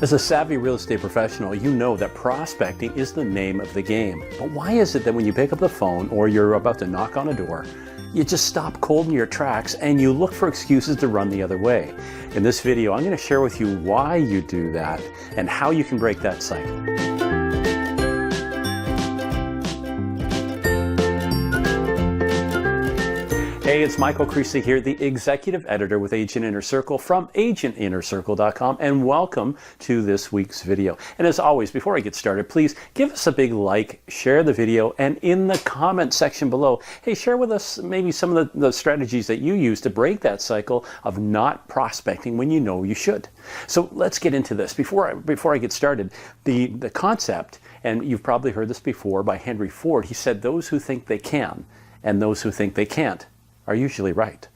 As a savvy real estate professional, you know that prospecting is the name of the game. But why is it that when you pick up the phone or you're about to knock on a door, you just stop cold in your tracks and you look for excuses to run the other way? In this video, I'm going to share with you why you do that and how you can break that cycle. Hey, it's Michael Creasy here, the Executive Editor with Agent Inner Circle from agentinnercircle.com, and welcome to this week's video. And as always, before I get started, please give us a big like, share the video, and in the comment section below, hey, share with us maybe some of the strategies that you use to break that cycle of not prospecting when you know you should. So let's get into this. Before I get started, the concept, and you've probably heard this before by Henry Ford, he said, those who think they can and those who think they can't are usually right.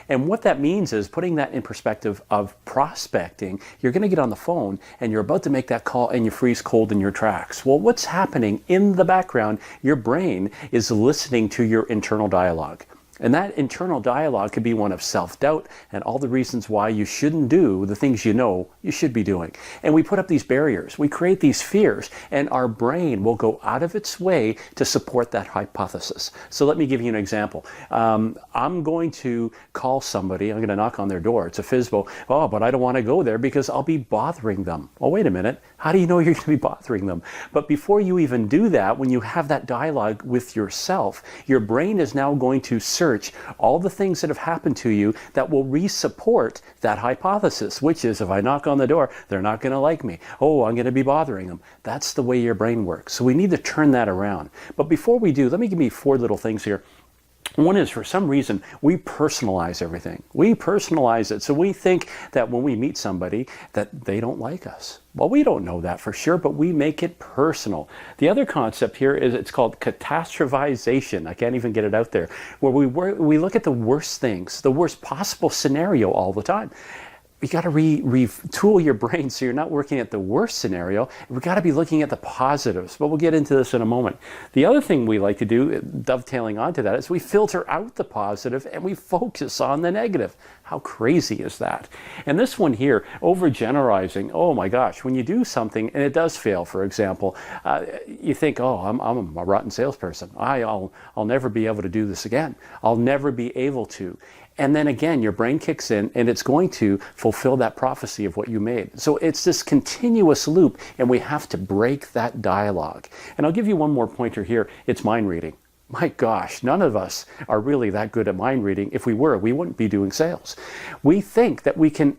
And what that means is putting that in perspective of prospecting. You're going to get on the phone and you're about to make that call and you freeze cold in your tracks. Well, what's happening in the background? Your brain is listening to your internal dialogue. And that internal dialogue could be one of self-doubt and all the reasons why you shouldn't do the things you know you should be doing. And we put up these barriers, we create these fears, and our brain will go out of its way to support that hypothesis. So let me give you an example. I'm going to call somebody, I'm going to knock on their door. It's a FSBO. Oh, but I don't want to go there because I'll be bothering them. Oh, wait a minute. How do you know you're going to be bothering them? But before you even do that, when you have that dialogue with yourself, your brain is now going to search all the things that have happened to you that will re-support that hypothesis, which is if I knock on the door, they're not going to like me. Oh, I'm going to be bothering them. That's the way your brain works. So we need to turn that around. But before we do, let me give you 4 little things here. One is, for some reason, we personalize everything. We personalize it. So we think that when we meet somebody that they don't like us. Well, we don't know that for sure, but we make it personal. The other concept here is it's called Catastrophizing. I can't even get it out there. Where we look at the worst things, the worst possible scenario all the time. You got to retool your brain so you're not working at the worst scenario. We've got to be looking at the positives, but we'll get into this in a moment. The other thing we like to do, dovetailing onto that, is we filter out the positive and we focus on the negative. How crazy is that? And this one here, overgeneralizing, oh my gosh, when you do something and it does fail, for example, you think, oh, I'm a rotten salesperson. I'll never be able to do this again. I'll never be able to. And then again, your brain kicks in and it's going to fulfill that prophecy of what you made. So it's this continuous loop and we have to break that dialogue. And I'll give you one more pointer here. It's mind reading. My gosh, none of us are really that good at mind reading. If we were, we wouldn't be doing sales. We think that we can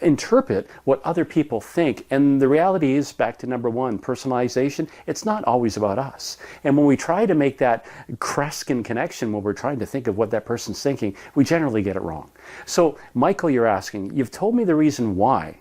interpret what other people think. And the reality is, back to number 1, personalization, it's not always about us. And when we try to make that Kreskin connection, when we're trying to think of what that person's thinking, we generally get it wrong. So, Michael, you're asking, you've told me the reason why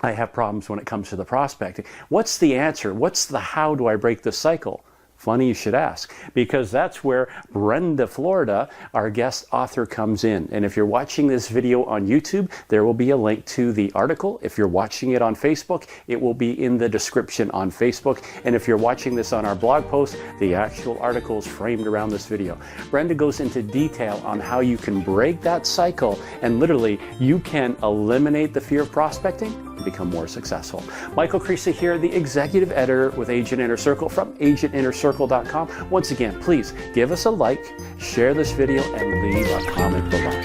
I have problems when it comes to the prospecting. What's the answer? What's the how do I break this cycle? Funny you should ask, because that's where Brenda, Florida, our guest author, comes in. And if you're watching this video on YouTube, there will be a link to the article. If you're watching it on Facebook, it will be in the description on Facebook. And if you're watching this on our blog post, the actual article is framed around this video. Brenda goes into detail on how you can break that cycle and literally you can eliminate the fear of prospecting and become more successful. Michael Creasy here, the Executive Editor with Agent Inner Circle from agentinnercircle.com. Once again, please give us a like, share this video, and leave a comment below.